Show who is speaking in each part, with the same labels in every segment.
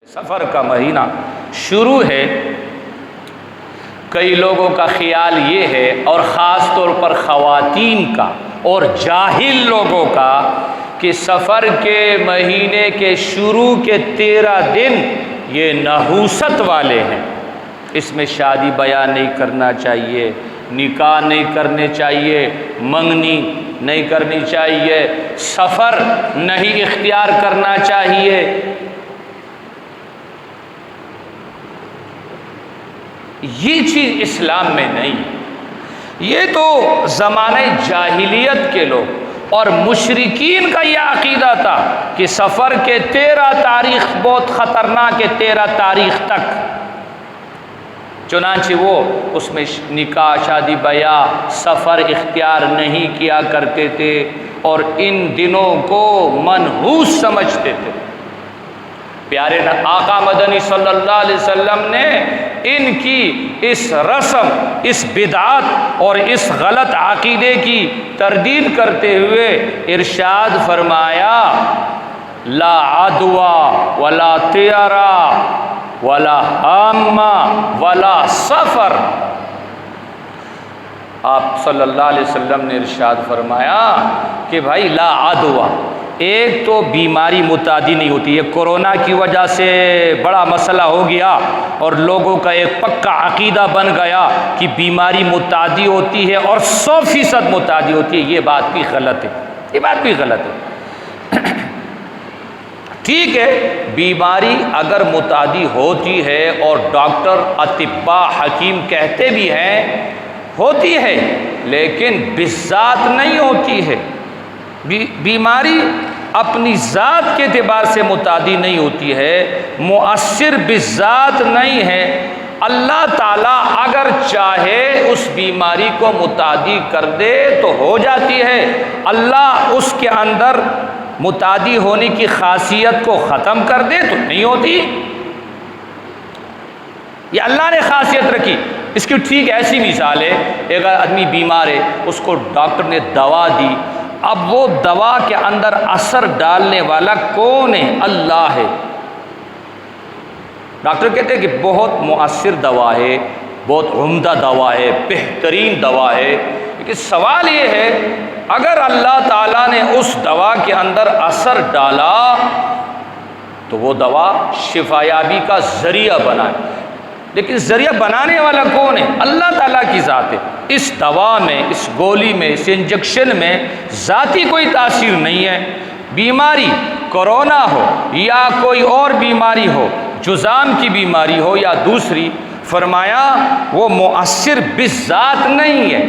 Speaker 1: سفر کا مہینہ شروع ہے. کئی لوگوں کا خیال یہ ہے، اور خاص طور پر خواتین کا اور جاہل لوگوں کا، کہ سفر کے مہینے کے شروع کے 13 دن یہ نحوست والے ہیں. اس میں شادی بیاہ نہیں کرنا چاہیے، نکاح نہیں کرنے چاہیے، منگنی نہیں کرنی چاہیے، سفر نہیں اختیار کرنا چاہیے. یہ چیز اسلام میں نہیں. یہ تو زمانہ جاہلیت کے لوگ اور مشرکین کا یہ عقیدہ تھا کہ سفر کے 13 تاریخ بہت خطرناک ہے، 13 تاریخ تک. چنانچہ وہ اس میں نکاح، شادی بیاہ، سفر اختیار نہیں کیا کرتے تھے اور ان دنوں کو منحوس سمجھتے تھے. پیارے آقا مدنی صلی اللہ علیہ وسلم نے ان کی اس رسم، اس بدعت اور اس غلط عقیدے کی تردید کرتے ہوئے ارشاد فرمایا: لا عدوى ولا طیرہ ولا حامہ ولا سفر. آپ صلی اللہ علیہ وسلم نے ارشاد فرمایا کہ بھائی لا عدوى، ایک تو بیماری متعدی نہیں ہوتی. یہ کورونا کی وجہ سے بڑا مسئلہ ہو گیا اور لوگوں کا ایک پکا عقیدہ بن گیا کہ بیماری متعدی ہوتی ہے اور 100% متعدی ہوتی ہے. یہ بات بھی غلط ہے، یہ بات بھی غلط ہے. ٹھیک ہے، بیماری اگر متعدی ہوتی ہے اور ڈاکٹر، اطباء، حکیم کہتے بھی ہیں ہوتی ہے، لیکن بالذات نہیں ہوتی ہے. بیماری اپنی ذات کے اعتبار سے متعدی نہیں ہوتی ہے، مؤثر بالذات نہیں ہے. اللہ تعالیٰ اگر چاہے اس بیماری کو متعدی کر دے تو ہو جاتی ہے. اللہ اس کے اندر متعدی ہونے کی خاصیت کو ختم کر دے تو نہیں ہوتی. یہ اللہ نے خاصیت رکھی. اس کی ٹھیک ایسی مثال ہے، ایک آدمی بیمار ہے، اس کو ڈاکٹر نے دوا دی. اب وہ دوا کے اندر اثر ڈالنے والا کون ہے؟ اللہ ہے. ڈاکٹر کہتے ہیں کہ بہت مؤثر دوا ہے، بہت عمدہ دوا ہے، بہترین دوا ہے. لیکن سوال یہ ہے، اگر اللہ تعالیٰ نے اس دوا کے اندر اثر ڈالا تو وہ دوا شفا یابی کا ذریعہ بنائے. لیکن ذریعہ بنانے والا کون ہے؟ اللہ تعالیٰ کی ذات ہے. اس دوا میں، اس گولی میں، اس انجیکشن میں ذاتی کوئی تاثیر نہیں ہے. بیماری کورونا ہو یا کوئی اور بیماری ہو، جذام کی بیماری ہو یا دوسری، فرمایا وہ مؤثر بالذات نہیں ہے.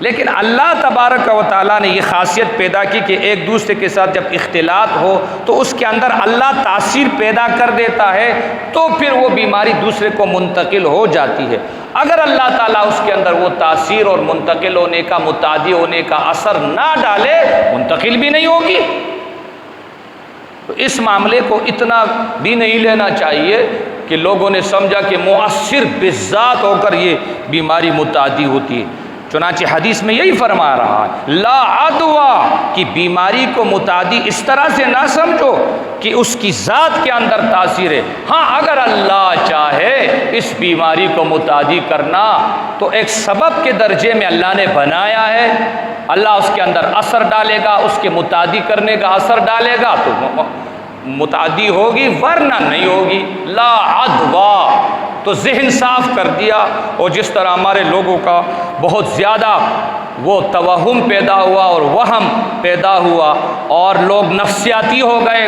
Speaker 1: لیکن اللہ تبارک و تعالیٰ نے یہ خاصیت پیدا کی کہ ایک دوسرے کے ساتھ جب اختلاط ہو تو اس کے اندر اللہ تاثیر پیدا کر دیتا ہے، تو پھر وہ بیماری دوسرے کو منتقل ہو جاتی ہے. اگر اللہ تعالیٰ اس کے اندر وہ تاثیر اور منتقل ہونے کا، متعدی ہونے کا اثر نہ ڈالے، منتقل بھی نہیں ہوگی. تو اس معاملے کو اتنا بھی نہیں لینا چاہیے کہ لوگوں نے سمجھا کہ مؤثر بالذات ہو کر یہ بیماری متعدی ہوتی ہے. چنانچہ حدیث میں یہی فرما رہا ہے، لا عدوى، کی بیماری کو متعدی اس طرح سے نہ سمجھو کہ اس کی ذات کے اندر تاثیر ہے. ہاں، اگر اللہ چاہے اس بیماری کو متعدی کرنا تو ایک سبب کے درجے میں اللہ نے بنایا ہے. اللہ اس کے اندر اثر ڈالے گا، اس کے متعدی کرنے کا اثر ڈالے گا تو متعدی ہوگی، ورنہ نہیں ہوگی. لا عدوى تو ذہن صاف کر دیا. اور جس طرح ہمارے لوگوں کا بہت زیادہ وہ توہم پیدا ہوا اور وہم پیدا ہوا اور لوگ نفسیاتی ہو گئے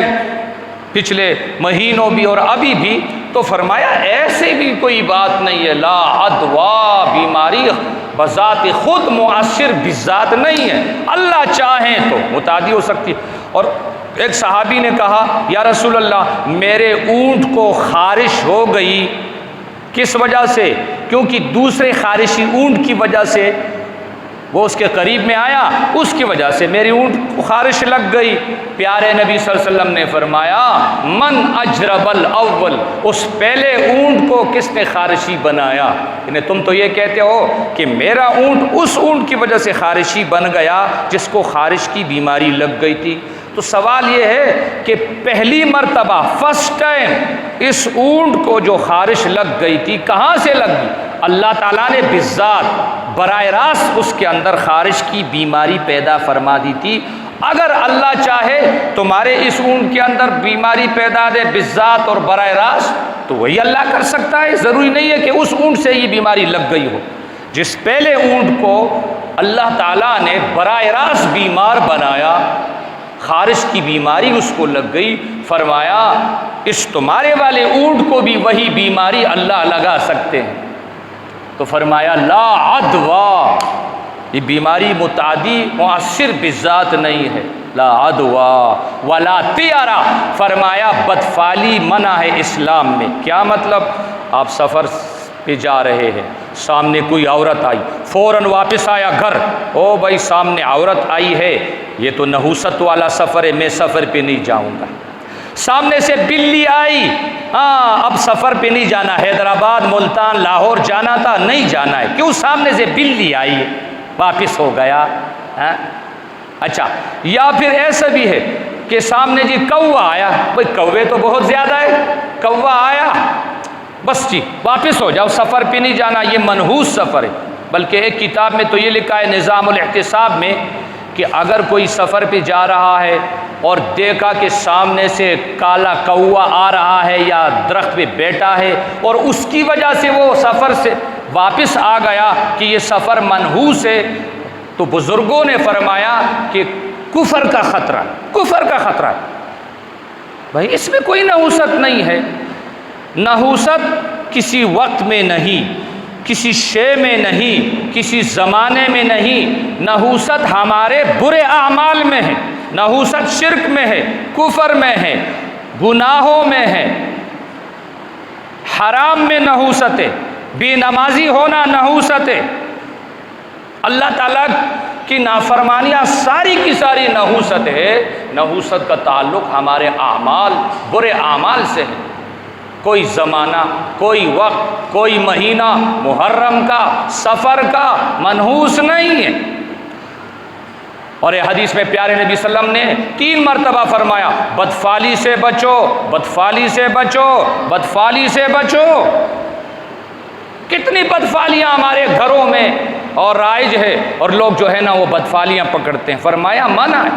Speaker 1: پچھلے مہینوں بھی اور ابھی بھی، تو فرمایا ایسے بھی کوئی بات نہیں ہے. لا عدوى، بیماری بذات خود مؤثر بالذات نہیں ہے. اللہ چاہیں تو متعدی ہو سکتی. اور ایک صحابی نے کہا، یا رسول اللہ، میرے اونٹ کو خارش ہو گئی. کس وجہ سے؟ کیونکہ دوسرے خارشی اونٹ کی وجہ سے وہ اس کے قریب میں آیا، اس کی وجہ سے میری اونٹ کو خارش لگ گئی. پیارے نبی صلی اللہ علیہ وسلم نے فرمایا، من اجرب الاول، اس پہلے اونٹ کو کس نے خارشی بنایا؟ یعنی تم تو یہ کہتے ہو کہ میرا اونٹ اس اونٹ کی وجہ سے خارشی بن گیا جس کو خارش کی بیماری لگ گئی تھی. تو سوال یہ ہے کہ پہلی مرتبہ فرسٹ ٹائم اس اونٹ کو جو خارش لگ گئی تھی، کہاں سے لگ گئی؟ اللہ تعالیٰ نے بذات براہ راست اس کے اندر خارش کی بیماری پیدا فرما دی تھی۔ اگر اللہ چاہے تمہارے اس اونٹ کے اندر بیماری پیدا دے بذات اور براہ راست، تو وہی اللہ کر سکتا ہے، ضروری نہیں ہے کہ اس اونٹ سے یہ بیماری لگ گئی ہو۔ جس پہلے اونٹ کو اللہ تعالیٰ نے براہ راست بیمار بنایا، خارش کی بیماری اس کو لگ گئی، فرمایا اس تمہارے والے اونٹ کو بھی وہی بیماری اللہ لگا سکتے ہیں۔ تو فرمایا لا عدوا، یہ بیماری متعدی مؤثر بذات نہیں ہے، لا عدوا ولا طیرہ، فرمایا بدفعلی منع ہے اسلام میں۔ کیا مطلب؟ آپ سفر پہ جا رہے ہیں، سامنے کوئی عورت آئی، فوراً واپس آیا گھر، او بھائی سامنے عورت آئی ہے، یہ تو نحوست والا سفر ہے، میں سفر پہ نہیں جاؤں گا۔ سامنے سے بلی آئی، ہاں اب سفر پہ نہیں جانا، حیدرآباد ملتان لاہور جانا تھا، نہیں جانا ہے، کیوں؟ سامنے سے بلی آئی ہے، واپس ہو گیا۔ اچھا، یا پھر ایسا بھی ہے کہ سامنے جی کوا آیا، بھائی کوے تو بہت زیادہ ہے، کوا آیا بس جی واپس ہو جاؤ، سفر پہ نہیں جانا، یہ منحوس سفر ہے۔ بلکہ ایک کتاب میں تو یہ لکھا ہے نظام الاحتساب میں کہ اگر کوئی سفر پہ جا رہا ہے اور دیکھا کہ سامنے سے کالا کوا آ رہا ہے یا درخت پہ بیٹھا ہے اور اس کی وجہ سے وہ سفر سے واپس آ گیا کہ یہ سفر منحوس ہے، تو بزرگوں نے فرمایا کہ کفر کا خطرہ، کفر کا خطرہ۔ بھائی اس میں کوئی نحوست نہیں ہے، نحوست کسی وقت میں نہیں، کسی شے میں نہیں، کسی زمانے میں نہیں، نحوست ہمارے برے اعمال میں ہے، نحوست شرک میں ہے، کفر میں ہے، گناہوں میں ہے، حرام میں نحوست ہے، بے نمازی ہونا نحوست ہے، اللہ تعالیٰ کی نافرمانیاں ساری کی ساری نحوست ہے۔ نحوست کا تعلق ہمارے اعمال، برے اعمال سے ہے۔ کوئی زمانہ، کوئی وقت، کوئی مہینہ محرم کا، سفر کا منحوس نہیں ہے۔ اور یہ حدیث میں پیارے نبی صلی اللہ علیہ وسلم نے 3 مرتبہ فرمایا بدفعلی سے بچو، بدفعلی سے بچو، بدفعلی سے بچو۔ کتنی بدفعلیاں ہمارے گھروں میں اور رائج ہے، اور لوگ جو ہے نا وہ بدفعلیاں پکڑتے ہیں، فرمایا منع ہے۔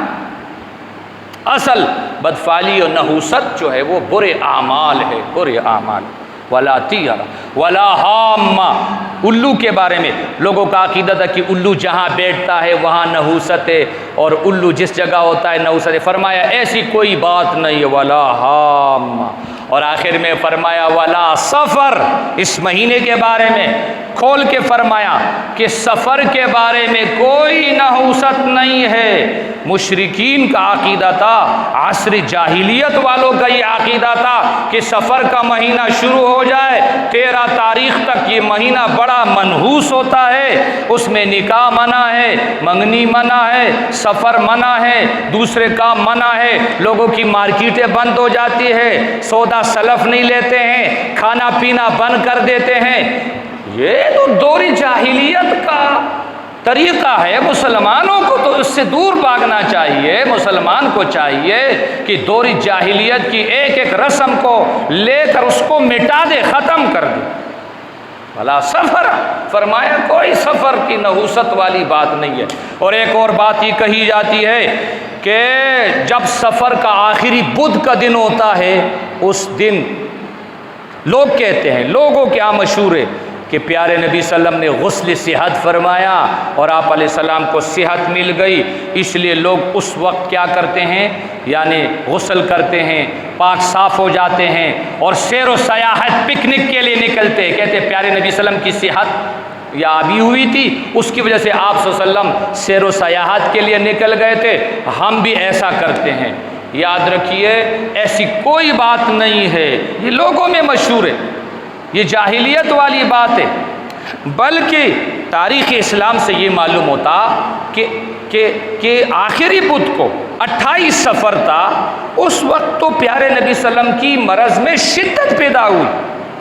Speaker 1: اصل بدفعلی اور نحوست جو ہے وہ برے اعمال ہے، برے اعمال۔ ولا طیرہ ولا حامہ، الو کے بارے میں لوگوں کا عقیدہ تھا کہ الو جہاں بیٹھتا ہے وہاں نحوست ہے، اور الو جس جگہ ہوتا ہے نحوست ہے، فرمایا ایسی کوئی بات نہیں ہے، ولا حامہ۔ اور آخر میں فرمایا ولا سفر، اس مہینے کے بارے میں کھول کے فرمایا کہ سفر کے بارے میں کوئی نحوست نہیں ہے۔ مشرکین کا عقیدہ تھا، عصر جاہلیت والوں کا یہ عقیدہ تھا کہ سفر کا مہینہ شروع ہو جائے 13 تاریخ تک یہ مہینہ بڑا منحوس ہوتا ہے، اس میں نکاح منع ہے، منگنی منع ہے، سفر منع ہے، دوسرے کام منع ہے، لوگوں کی مارکیٹیں بند ہو جاتی ہے، سودا سلف نہیں لیتے ہیں، کھانا پینا بند کر دیتے ہیں۔ یہ تو دور جاہلیت کا طریقہ ہے، مسلمانوں کو تو اس سے دور بھاگنا چاہیے۔ مسلمان کو چاہیے کہ دور جاہلیت کی ایک ایک رسم کو لے کر اس کو مٹا دے، ختم کر دے۔ بھلا سفر، فرمایا کوئی سفر کی نحوست والی بات نہیں ہے۔ اور ایک اور بات یہ کہی جاتی ہے کہ جب سفر کا آخری بدھ کا دن ہوتا ہے، اس دن لوگ کہتے ہیں، لوگوں کے یہاں مشہور ہے کہ پیارے نبی صلی اللہ علیہ وسلم نے غسل صحت فرمایا اور آپ علیہ السلام کو صحت مل گئی، اس لیے لوگ اس وقت کیا کرتے ہیں، یعنی غسل کرتے ہیں، پاک صاف ہو جاتے ہیں اور سیر و سیاحت پکنک کے لیے نکلتے ہیں۔ کہتے ہیں پیارے نبی صلی اللہ علیہ وسلم کی صحت یابی ہوئی تھی، اس کی وجہ سے آپ صلی اللہ علیہ وسلم سیر و سیاحت کے لیے نکل گئے تھے، ہم بھی ایسا کرتے ہیں۔ یاد رکھیے ایسی کوئی بات نہیں ہے، یہ لوگوں میں مشہور ہے، یہ جاہلیت والی بات ہے۔ بلکہ تاریخ اسلام سے یہ معلوم ہوتا کہ آخری بدھ کو 28 سفر تھا، اس وقت تو پیارے نبی صلی اللہ علیہ وسلم کی مرض میں شدت پیدا ہوئی۔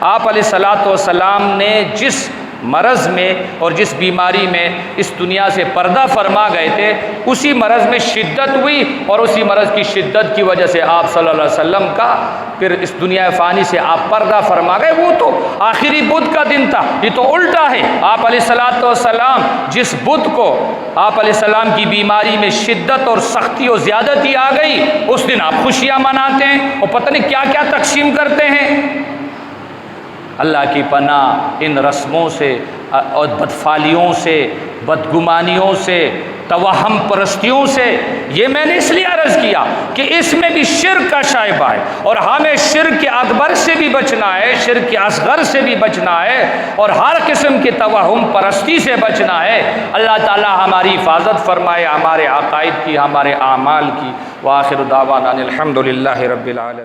Speaker 1: آپ علیہ الصلوۃ والسلام نے جس مرض میں اور جس بیماری میں اس دنیا سے پردہ فرما گئے تھے، اسی مرض میں شدت ہوئی اور اسی مرض کی شدت کی وجہ سے آپ صلی اللہ علیہ وسلم کا پھر اس دنیا فانی سے آپ پردہ فرما گئے۔ وہ تو آخری بدھ کا دن تھا، یہ تو الٹا ہے۔ آپ علیہ الصلوۃ والسلام جس بدھ کو آپ علیہ السلام کی بیماری میں شدت اور سختی اور زیادتی آ گئی، اس دن آپ خوشیاں مناتے ہیں اور پتہ نہیں کیا کیا تقسیم کرتے ہیں۔ اللہ کی پناہ ان رسموں سے اور بدفالیوں سے، بدگمانیوں سے، توہم پرستیوں سے۔ یہ میں نے اس لیے عرض کیا کہ اس میں بھی شرک کا شائبہ ہے، اور ہمیں شرک اکبر سے بھی بچنا ہے، شرک اصغر سے بھی بچنا ہے، اور ہر قسم کی توہم پرستی سے بچنا ہے۔ اللہ تعالی ہماری حفاظت فرمائے، ہمارے عقائد کی، ہمارے اعمال کی۔ وآخر دعوانا الحمد للہ رب العالمین۔